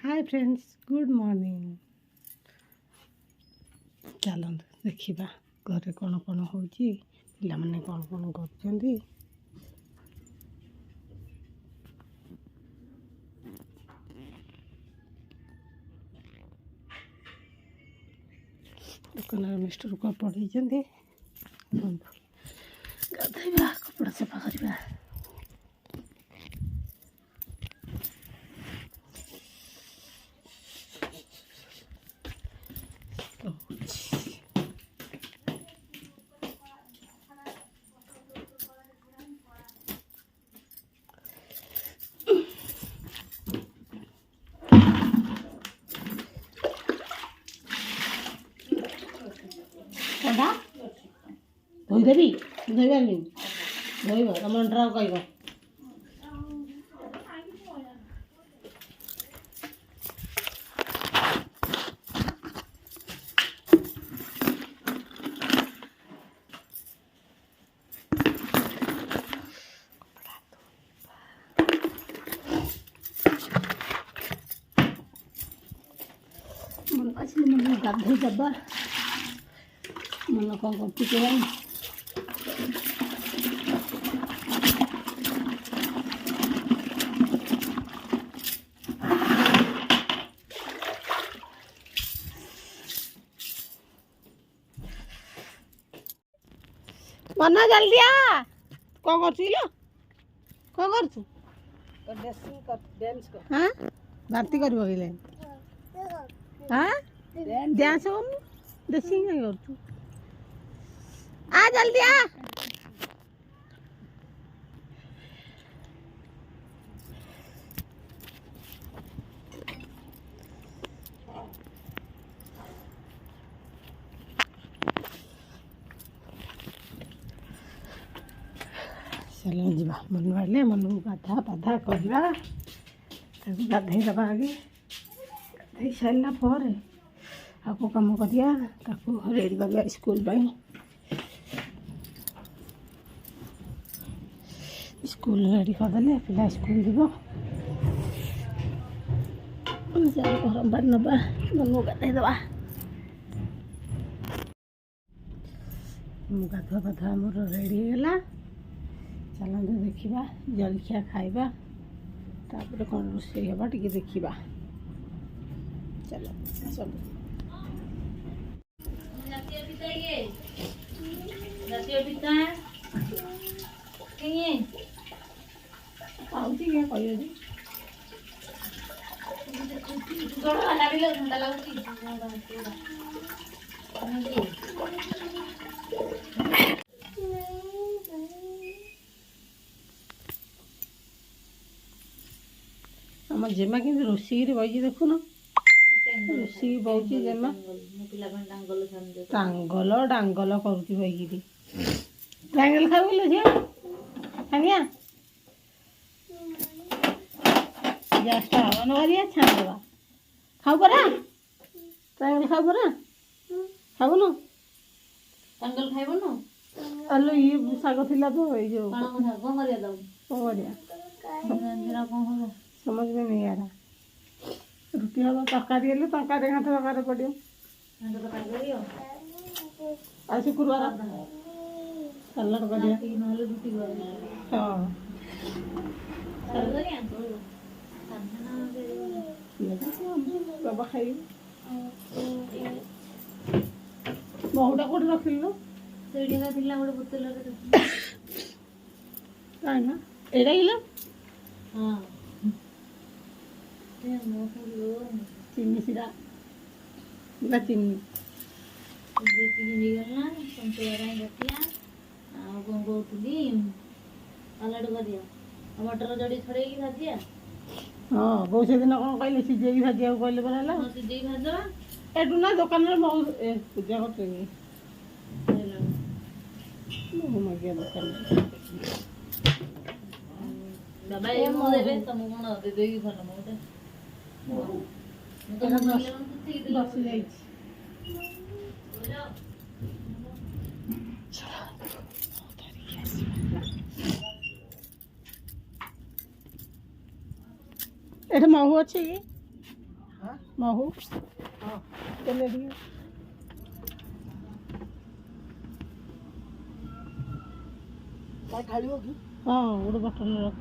Hi friends good morning. चलते देखा घरे कौन कौन हो पाने कौन कौन कर दुकान मिस्टर को पढ़े गाधेबा कपड़ा सफा करवा धोदेवी धोबार धोब तुम अंटर कह मन गाधे दबा मन कौन कर मना जल्दी आ कौन कर कौन कर हाँ भारती कर हाँ डांस हो देसी कर आ जल्दी आ चलो जीवा मन वाले मन गाधा पाधा करवा गाधे दबा आगे गाधे सारा पर आपको कम कर रेडी करवा स्कूल स्कूल रेडी करदे पिला स्कूल जीव गरम पानी नवा मन गाधे दबा गाधुआ पाधुआ मोर रेडी है चलते देखा जलखिया खाइबा तापर कौन रोषे हवा टे देखा चलो सब आम जेमा कि रोषे बही देखुन रोषे बहुत जेमा टांगल डांगल करुच्ची बही ट्रांगल खाऊ झी आज्ञा गैसटा अन करिया छाणीदेवा खाऊ परा ट्रांगल खाऊ परा खाऊन ट्रांगल खाइबन आलो ये साग थिला तो ए जो कौन करिया समझ में नहीं आ रहा रुटी हम तरकारी हेल्ले तरकारी घाट तरकारी पड़ो आज शुक्रवार सलाड कर बाबा खाई बहुटा कौट रखिलु गोटे बोतल ना एटा किलो हाँ चीनी सीधा चीनी मटर जड़ी छड़े भाजिया हाँ बहुत से दिन कौन कहले सीझे भाजिया कहले बना सीझे भाजवा एटू ना दुकान पूजा कर बाबा ये मो देबे तुम कोन दे देगी भल मोटे बस जाई एटा महू अच्छे कि महू हाँ चले दिए काय खाली होगी हाँ गोटे बटन रख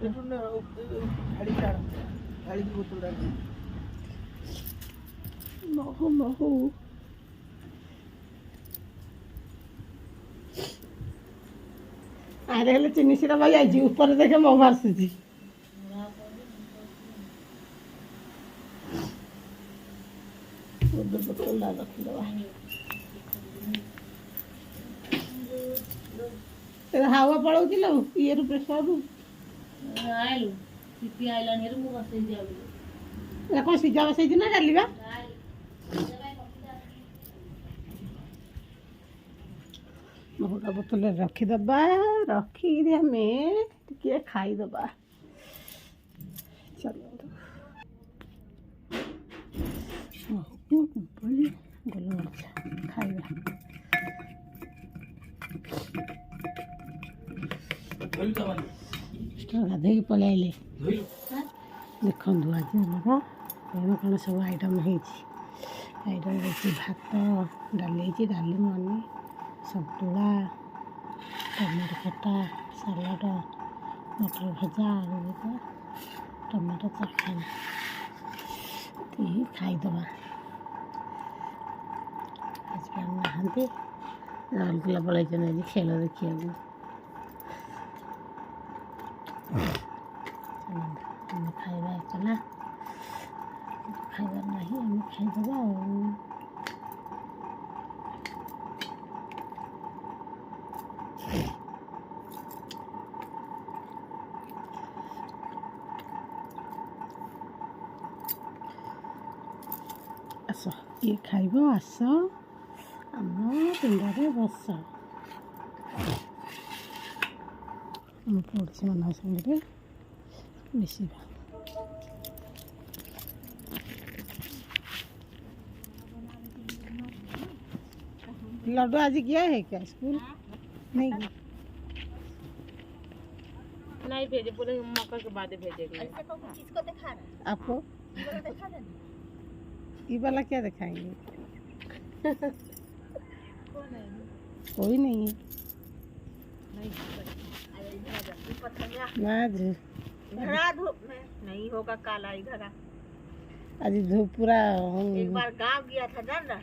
खाली खाली की बोतल डाल दी महू महू ଆରେ ହେଲେ ଚିନି ସିରା ଭାଇ ଯାଇଛି ଉପରେ ଦେଖେ ମହୁ ଆସୁଛି ଗୋଟେ ବୋତଲ ରଖିଦେବା ହାୱା ପଳଉଛି ଲୋ ଇଏରୁ ପ୍ରେସରରୁ ଆଇଲୁ ସିଟି ଆଇଲାଣି ହେରି ମୁଁ ବସେଇ ଦିଆବି ଏଟା କ'ଣ ସିଝା ବସେଇଛି ନା ଡାଲିବା ମହୁଟା ବୋତଲରେ ରଖିଦେବା ରଖିକିରି ଆମେ ଟିକେ ଖାଇଦେବା ଚାଲନ୍ତୁ ମହୁକୁ ପିମ୍ପଳି ଗୋଲମରିଚ ଖାଇବା ଗାଧୋଇକି ପଳେଇ ଆଇଲେ ଦେଖନ୍ତୁ ଆଜି ଆମର କ'ଣ କ'ଣ ସବୁ ଆଇଟମ୍ ହେଇଛି ଆଇଟମ୍ ହେଇଛି ଭାତ ଡାଲି ହେଇଛି ଡାଲି ମାନେ ସନ୍ତୁଳା ଟମାଟୋ ଖଟା ସାଲାଡ଼ ମଟର ଭଜା ଆଳୁ ଭଜା ଟମାଟୋ ଚଟଣି ଖାଇଦେବା ଆଜି ଆମେ ନାହାନ୍ତି ରାଉରକେଲା ପଳାଇଛନ୍ତି ଆଜି ଖେଳ ଦେଖିବାକୁ ଆମେ ଖାଇବା ଏକଲା ଖାଇବାର ନାହିଁ ଆମେ ଖାଇଦେବା ଆଉ ଆସ କିଏ ଖାଇବ ଆସ ଆମ ପିଣ୍ଡାରେ ବସ ଆମ ପଡ଼ୋଶୀମାନଙ୍କ ସାଙ୍ଗରେ ମିଶିବା लड्डू आज गया है क्या स्कूल नहीं गया नहीं भेजे बोले मौका के बाद भेजेंगे किसको दिखा रहा आपको दिखा देना ये वाला क्या दिखाएंगे कौन है कोई नहीं है ना घरा धूप में नहीं होगा काला इधर आज धूप पूरा एक बार गांव गया था जान रहा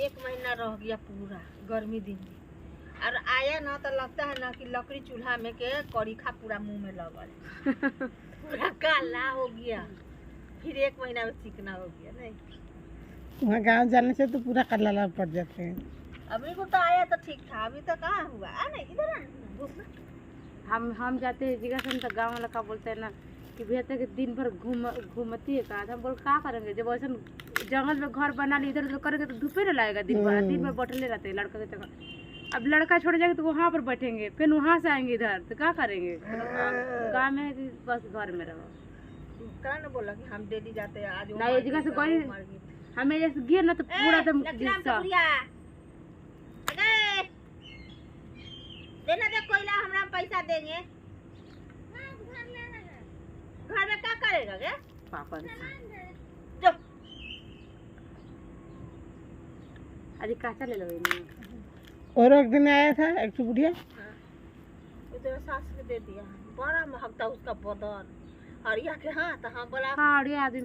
1 महीना रह गया पूरा गर्मी दिन में और आया ना तो लगता है ना कि लकड़ी चूल्हा में के करीखा पूरा मुंह में लगल पूरा काला हो गया फिर 1 महीना में चिकना हो गया नहीं वहाँ गांव जाने से तो पूरा काला लाल पड़ जाते हैं अभी को तो आया तो ठीक था अभी तो कहाँ हुआ नहीं इधर हम जाते हैं जगह से तो गाँव वाला का बोलते हैं ना कि भैया तक दिन भर घूमती है कहा हम बोल क्या करेंगे जब ऐसा जंगल में घर बना ली इधर उधर करेंगे तो धूपे ना लगेगा दिन भर बैठले रहते हैं लड़का के जगह अब लड़का छोड़ जाएंगे तो वहाँ पर बैठेंगे फिर वहाँ से आएंगे इधर तो क्या करेंगे गाँव में है कि बस घर में रहो क्या ना बोला कि हम डेली जाते हैं आज ना ये जगह से कोई हमें जैसे गिर ना तो पूरा एकदम देना दे कोयला हमरा पैसा देंगे घर में क्या करेगा क्या पापा जो अरे काचा ले लो और एक दिन आया था एक तो बुढ़िया उधर सास के दे दिया बड़ा महकता उसका बदन और यह के हाँ तो हाँ बोला हाँ अरे आदमी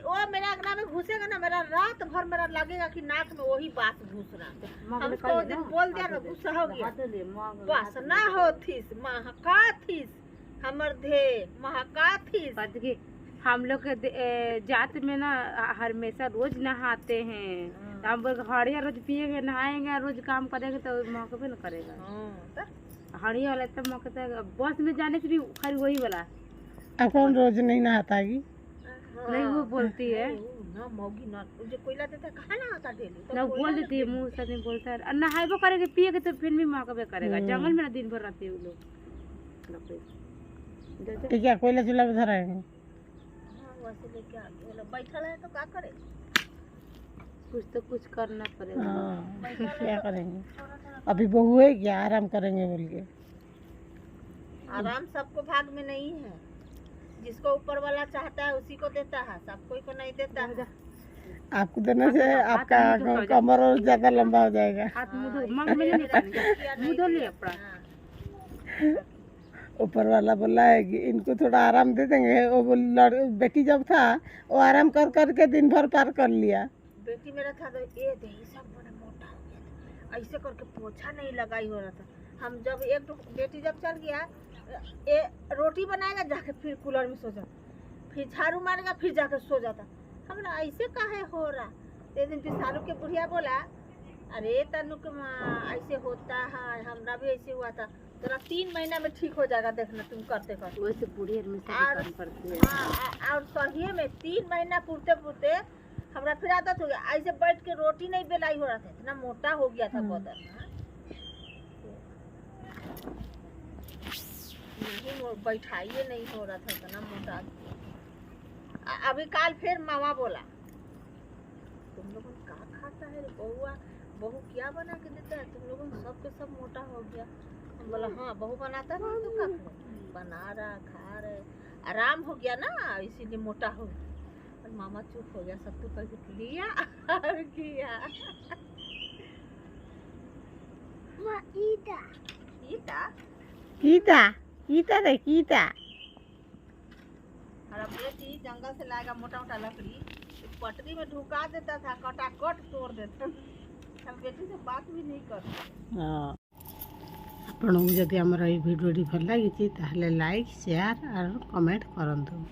वो मेरा अगना में घुसेगा ना मेरा रात भर मेरा लगेगा कि नाक में वही बात घुस रहा हम उसको दिन बोल दिया ना गुस्सा हो गया बस ना हो थीस महका थीस हमर धे महका थीस हम लोग के जात में ना हमेशा रोज नहाते हैं हम बोल हड़िया रोज पिएंगे नहाएंगे रोज काम करेंगे तो मौके पे न करेगा हड़िया वाला तब मौके बस में जाने से भी खाली वही वाला कौन रोज नहीं नहाता है नहीं वो बोलती है ना मौगी ना जो कोयला देता कहाँ नहाता डेली ना बोल देती है मुँह से नहीं बोलता है नहाएबो करेंगे पिएगे तो फिर भी मौके पे करेगा जंगल में ना दिन भर रहते हैं वो लोग क्या कोयला चूल्हा पे धरा है वैसे लेके आ गया बैठा है तो क्या करे कुछ तो कुछ करना पड़ेगा क्या करेंगे अभी बहू है क्या आराम करेंगे बोल के आराम सबको भाग में नहीं है जिसको ऊपर वाला चाहता है उसी को देता है सब कोई को नहीं देता है आपको देने से आपका कमर और ज्यादा लंबा हो जाएगा। हाथ मुंह धो, मांग में नहीं पानी, मुंह धो लिया अपना। ऊपर वाला बोला है कि इनको थोड़ा आराम दे देंगे। वो बेटी जब था वो आराम कर करके दिन भर पार कर लिया। बेटी मेरा था तो ये दही सब बड़ा मोटा हो गया था, ऐसे करके पोछा नहीं लगाई हो रहा था। हम जब बेटी जब चल गया, ये रोटी बनाएगा जाके फिर कूलर में सो जाता, फिर झाड़ू मारेगा फिर जाके सो जाता। हमरा ऐसे काहे हो रहा। एक दिन पिसारू के बुढ़िया बोला, अरे तनु के माँ ऐसे होता है, हमरा भी ऐसे हुआ था, तेरा 3 महीना में ठीक हो जाएगा, देखना तुम करते करते। वैसे बूढ़ी में काम करती है। और सही में 3 महीना पूरते पूरते हमरा फिर आदत हो गया। ऐसे बैठ के रोटी नहीं बेलाई हो रहा था, इतना मोटा हो गया था बदन। नहीं बैठाइए नहीं हो रहा था, इतना मोटा। अभी काल फिर मामा बोला, तुम लोगों का खाता है बहुआ, बहू क्या बना के देता है, तुम लोगों सब के सब मोटा हो गया। हम बोला हाँ बहू बनाता है तो क्या करें, बना रहा खा रहे, आराम हो गया ना इसीलिए मोटा हो गया। और मामा चुप हो गया, सब तो कह लिया और किया। ईटा ईटा कीता कीता रे कीता। और अब बेटी जंगल से लाएगा मोटा मोटा लकड़ी, पटरी में ढुका देता था, कटाकट तोड़ देता। हम बेटी से बात भी नहीं करते। हाँ, आपको जदि आमर ये वीडियो भल लगी ताहले लाइक शेयर और कमेंट करंतु।